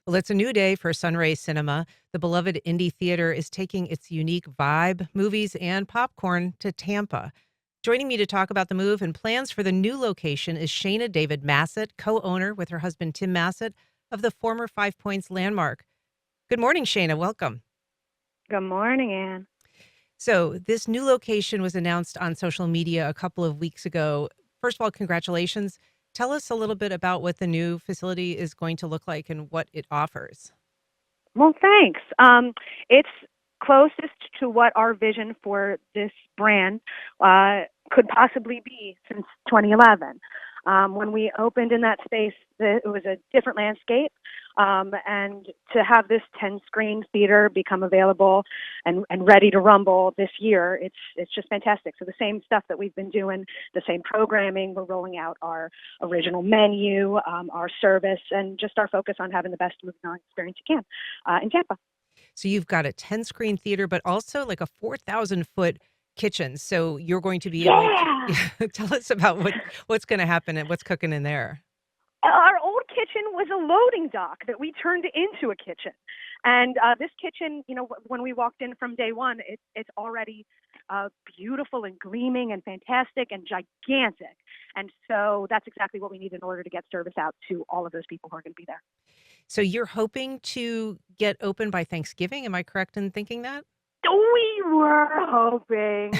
Well, it's a new day for Sunray Cinema. The beloved indie theater is taking its unique vibe, movies, and popcorn to Tampa. Joining me to talk about the move and plans for the new location is Shanna David-Massett, co-owner with her husband Tim Massett of the former Five Points Landmark. Good morning, Shayna. Welcome. Good morning, Anne. So, this new location was announced on social media a couple of weeks ago. First of all, congratulations. Tell us a little bit about what the new facility is going to look like and what it offers. Well, thanks. It's closest to what our vision for this brand could possibly be since 2011. When we opened in that space, it was a different landscape. And to have this 10 screen theater become available and ready to rumble this year, it's just fantastic. So the same stuff that we've been doing, the same programming, we're rolling out our original menu, our service, and just our focus on having the best movie going experience you can in Tampa. So you've got a 10 screen theater, but also like a 4,000-foot kitchen. So you're going to be able Yeah. to tell us about what's going to happen and what's cooking in there. Our old kitchen was a loading dock that we turned into a kitchen. And this kitchen, when we walked in from day one, it's already beautiful and gleaming and fantastic and gigantic. And so that's exactly what we need in order to get service out to all of those people who are going to be there. So you're hoping to get open by Thanksgiving. Am I correct in thinking that? We were hoping.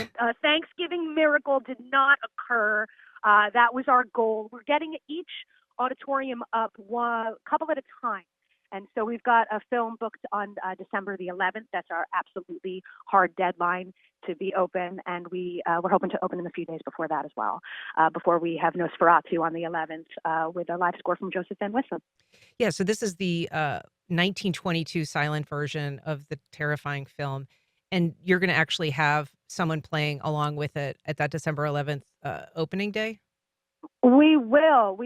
Thanksgiving miracle did not occur. That was our goal. We're getting each auditorium up one couple at a time. And so we've got a film booked on December the 11th. That's our absolutely hard deadline to be open. And we're hoping to open in a few days before that as well, before we have Nosferatu on the 11th with a live score from Joseph Van Wissem. Yeah. So this is the 1922 silent version of the terrifying film. And you're going to actually have someone playing along with it at that December 11th opening day? We will.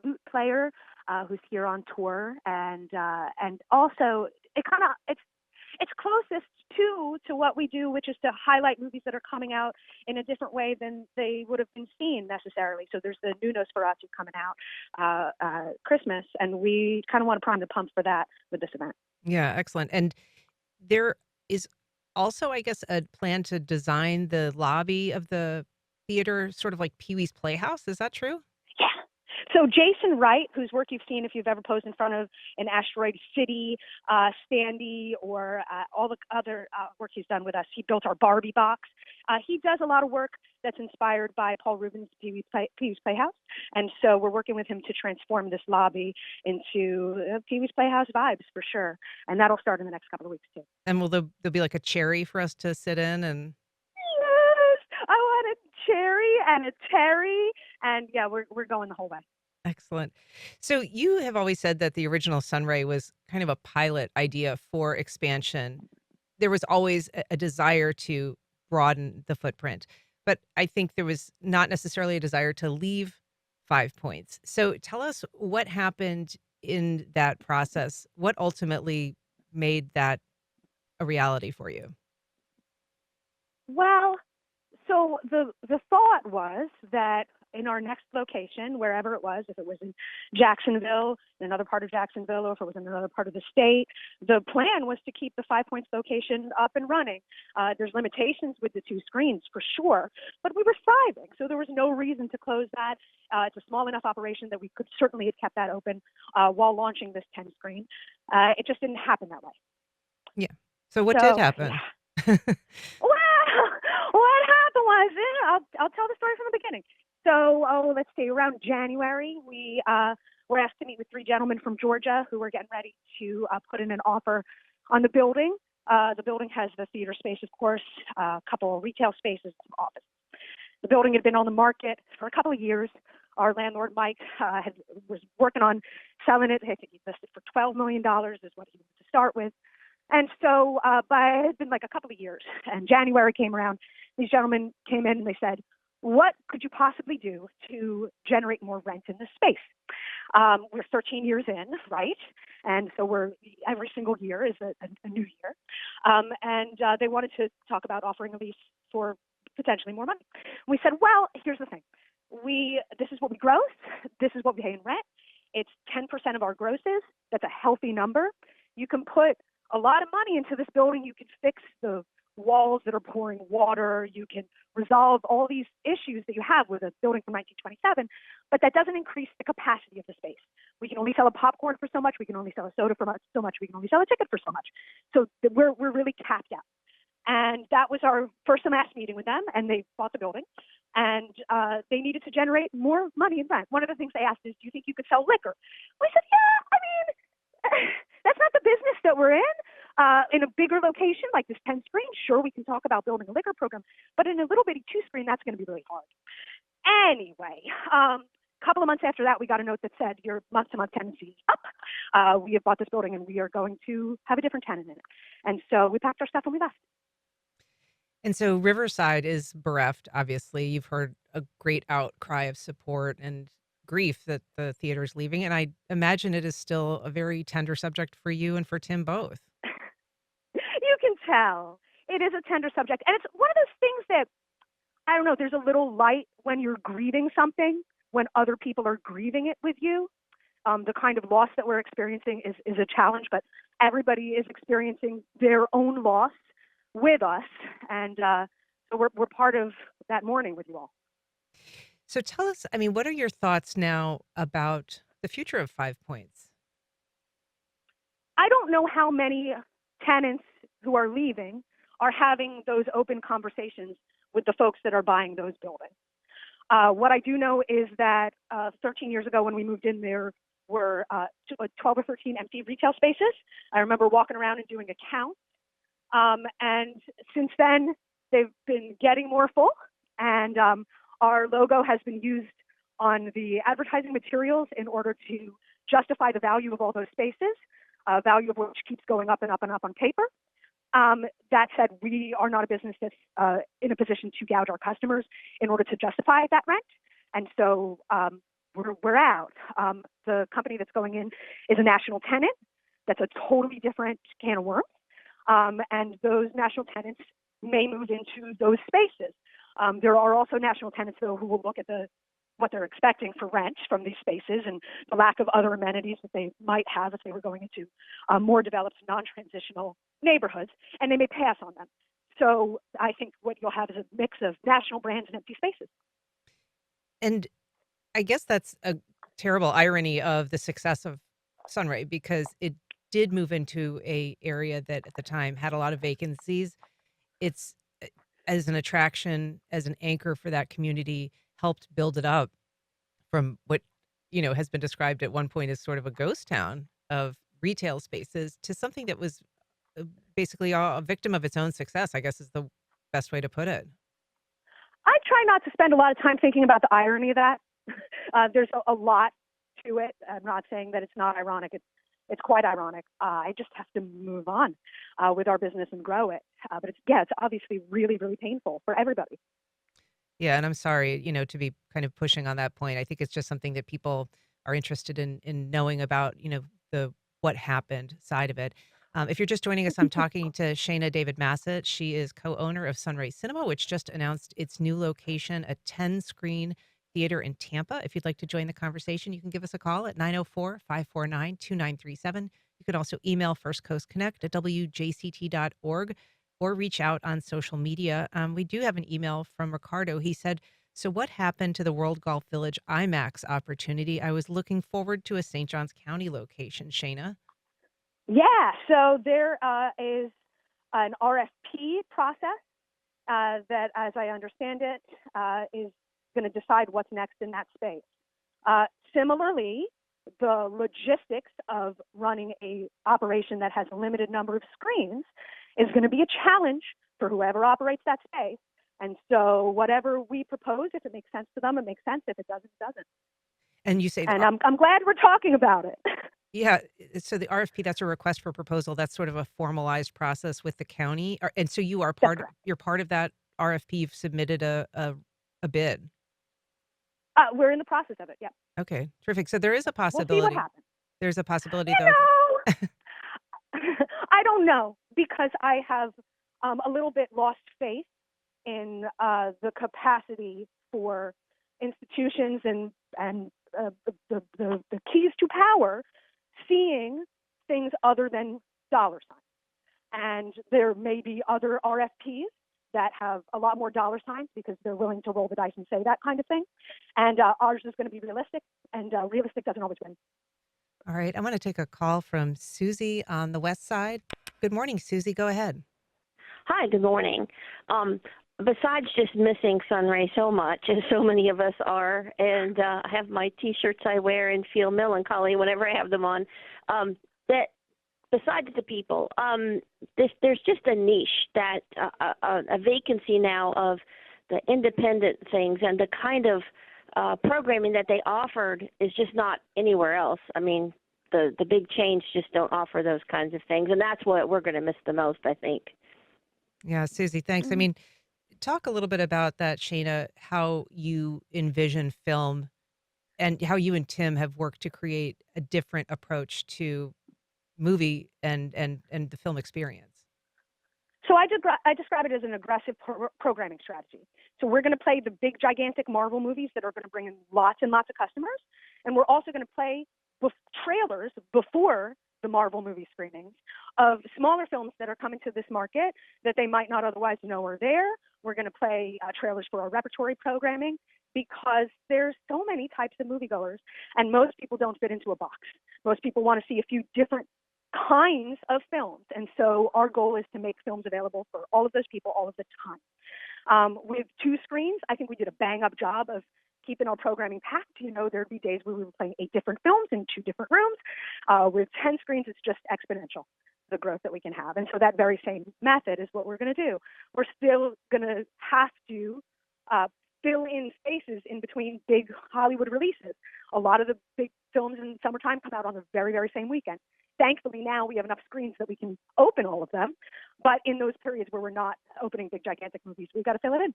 Lute player who's here on tour, and also it's closest to what we do, which is to highlight movies that are coming out in a different way than they would have been seen necessarily. So there's the new Nosferatu coming out Christmas, and we kind of want to prime the pump for that with this event. Yeah, excellent. And there is also, I guess, a plan to design the lobby of the theater sort of like Pee-wee's Playhouse. Is that true? Yeah. So Jason Wright, whose work you've seen if you've ever posed in front of an Asteroid City, Standy, or all the other work he's done with us, he built our Barbie box. He does a lot of work that's inspired by Paul Rubens' Pee-wee's Playhouse, and so we're working with him to transform this lobby into Pee-wee's Playhouse vibes for sure, and that'll start in the next couple of weeks too. And will there'll be like a cherry for us to sit in and Yes, I want a cherry and a Terry, and yeah, we're going the whole way. excellent. So you have always said that the original Sunray was kind of a pilot idea for expansion. There was always a desire to broaden the footprint, but I think there was not necessarily a desire to leave Five Points. So tell us what happened in that process. What ultimately made that a reality for you? Well, so the thought was that in our next location, wherever it was, if it was in Jacksonville, in another part of Jacksonville, or if it was in another part of the state, the plan was to keep the Five Points location up and running. There's limitations with the two screens for sure, but we were thriving, so there was no reason to close that. It's a small enough operation that we could certainly have kept that open while launching this 10 screen. It just didn't happen that way. Yeah. So what did So happen? yeah. Well, what happened was, I'll tell the story from the beginning. So, let's see, around January, we were asked to meet with three gentlemen from Georgia who were getting ready to put in an offer on the building. The building has the theater space, of course, a couple of retail spaces, some office. The building had been on the market for a couple of years. Our landlord, Mike, was working on selling it. I think he listed for $12 million is what he wanted to start with. And so, but it had been like a couple of years, and January came around. These gentlemen came in and they said, "What could you possibly do to generate more rent in this space?" We're 13 years in, right? And so every single year is a new year. And they wanted to talk about offering a lease for potentially more money. We said, well, here's the thing. This is what we gross. This is what we pay in rent. It's 10% of our grosses. That's a healthy number. You can put a lot of money into this building. You can fix the walls that are pouring water. You can resolve all these issues that you have with a building from 1927, but that doesn't increase the capacity of the space. We can only sell a popcorn for so much. We can only sell a soda for so much. We can only sell a ticket for so much. So we're really capped out. And that was our first mass meeting with them, and they bought the building, and they needed to generate more money in rent. One of the things they asked is, do you think you could sell liquor? We said, yeah, I mean, that's not the business that we're in. In a bigger location like this 10 screen, sure, we can talk about building a liquor program, but in a little bitty 2 screen, that's going to be really hard. Anyway, a couple of months after that, we got a note that said your month-to-month tenancy is up. We have bought this building, and we are going to have a different tenant in it. And so we packed our stuff and we left. And so Riverside is bereft, obviously. You've heard a great outcry of support and grief that the theater is leaving. And I imagine it is still a very tender subject for you and for Tim both. You can tell it is a tender subject. And it's one of those things that, I don't know, there's a little light when you're grieving something, when other people are grieving it with you. The kind of loss that we're experiencing is a challenge, but everybody is experiencing their own loss with us. And so we're part of that mourning with you all. So tell us, I mean, what are your thoughts now about the future of Five Points? I don't know how many tenants who are leaving are having those open conversations with the folks that are buying those buildings. What I do know is that 13 years ago when we moved in, there were 12 or 13 empty retail spaces. I remember walking around and doing a count. And since then, they've been getting more full. And our logo has been used on the advertising materials in order to justify the value of all those spaces, value of which keeps going up and up and up on paper. That said, we are not a business that's in a position to gouge our customers in order to justify that rent. And so we're out. The company that's going in is a national tenant. That's a totally different can of worms. And those national tenants may move into those spaces. There are also national tenants, though, who will look at what they're expecting for rent from these spaces and the lack of other amenities that they might have if they were going into more developed, non-transitional neighborhoods, and they may pass on them. So I think what you'll have is a mix of national brands and empty spaces. And I guess that's a terrible irony of the success of Sunray, because it did move into a area that at the time had a lot of vacancies. It's as an attraction, as an anchor for that community, helped build it up from what, has been described at one point as sort of a ghost town of retail spaces to something that was basically a victim of its own success, I guess is the best way to put it. I try not to spend a lot of time thinking about the irony of that. There's a lot to it. I'm not saying that it's not ironic. It's quite ironic. I just have to move on with our business and grow it. But it's obviously really, really painful for everybody. Yeah, and I'm sorry, to be kind of pushing on that point. I think it's just something that people are interested in knowing about, the what happened side of it. If you're just joining us, I'm talking to Shanna David-Massett. She is co-owner of Sunray Cinema, which just announced its new location, a 10-screen theater in Tampa. If you'd like to join the conversation, you can give us a call at 904-549-2937. You can also email First Coast Connect at wjct.org or reach out on social media. We do have an email from Ricardo. He said, so what happened to the World Golf Village IMAX opportunity? I was looking forward to a St. Johns County location, Shayna. Yeah, so there is an RFP process that, as I understand it, is going to decide what's next in that space. Similarly, the logistics of running a operation that has a limited number of screens is going to be a challenge for whoever operates that space. And so whatever we propose, if it makes sense to them, it makes sense. If it doesn't, it doesn't. And you say, and I'm glad we're talking about it. Yeah. So the RFP, that's a request for proposal. That's sort of a formalized process with the county. And so you are you're part of that RFP. You've submitted a bid. We're in the process of it. Yeah. Okay. Terrific. So there is a possibility. We'll see what happens. There's a possibility, though. I don't know, because I have a little bit lost faith in the capacity for institutions and the keys to power, seeing things other than dollar signs. And there may be other RFPs that have a lot more dollar signs because they're willing to roll the dice and say that kind of thing. And ours is going to be realistic, and realistic doesn't always win. All right. I want to take a call from Susie on the west side. Good morning, Susie. Go ahead. Hi, good morning. Besides just missing Sunray so much, as so many of us are, and I have my T-shirts I wear and feel melancholy whenever I have them on, that besides the people, there's just a niche that a vacancy now of the independent things and the kind of programming that they offered is just not anywhere else. I mean, the big chains just don't offer those kinds of things, and that's what we're going to miss the most, I think. Yeah, Susie, thanks. I mean, talk a little bit about that, Shayna, how you envision film and how you and Tim have worked to create a different approach to movie and the film experience. So I describe it as an aggressive programming strategy. So we're going to play the big, gigantic Marvel movies that are going to bring in lots and lots of customers, and we're also going to play trailers before the Marvel movie screenings of smaller films that are coming to this market that they might not otherwise know are there. We're going to play trailers for our repertory programming because there's so many types of moviegoers, and most people don't fit into a box. Most people want to see a few different kinds of films. And so our goal is to make films available for all of those people all of the time. With 2 screens, I think we did a bang up job of keeping our programming packed. You know, there'd be days where we were playing 8 different films in 2 different rooms. With 10 screens, it's just exponential, the growth that we can have. And so that very same method is what we're going to do. We're still going to have to fill in spaces in between big Hollywood releases. A lot of the big films in summertime come out on the very, very same weekend. Thankfully, now we have enough screens that we can open all of them. But in those periods where we're not opening big, gigantic movies, we've got to fill it in.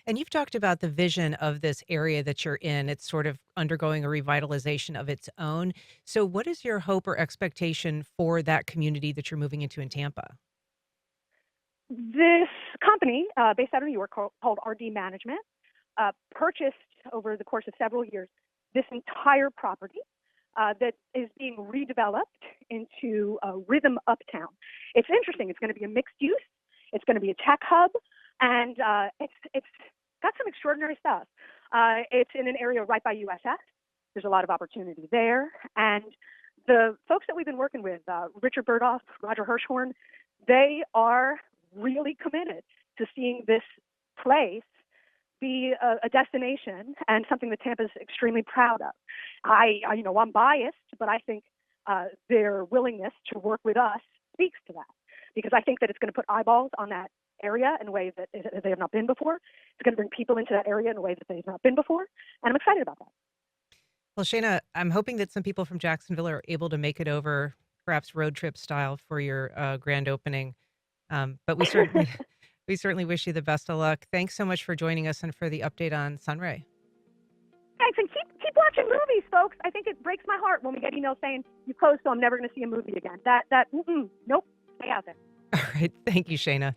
And you've talked about the vision of this area that you're in. It's sort of undergoing a revitalization of its own. So, what is your hope or expectation for that community that you're moving into in Tampa? This company, based out of New York, called RD Management, purchased over the course of several years this entire property that is being redeveloped into a rhythm uptown. It's interesting. It's going to be a mixed use. It's going to be a tech hub, and it's got some extraordinary stuff. It's in an area right by USS. There's a lot of opportunity there, and the folks that we've been working with, Richard Burdoff, Roger Hirschhorn, they are really committed to seeing this place be a destination and something that Tampa's extremely proud of. I'm biased, but I think their willingness to work with us speaks to that, because I think that it's going to put eyeballs on that area in a way that they have not been before. It's going to bring people into that area in a way that they've not been before, and I'm excited about that. Well, Shayna, I'm hoping that some people from Jacksonville are able to make it over, perhaps road trip style, for your grand opening. But we certainly we certainly wish you the best of luck. Thanks so much for joining us and for the update on Sunray. Thanks, and keep watching movies, folks. I think it breaks my heart when we get emails saying you closed, so I'm never going to see a movie again. Nope, stay out there. All right. Thank you, Shayna.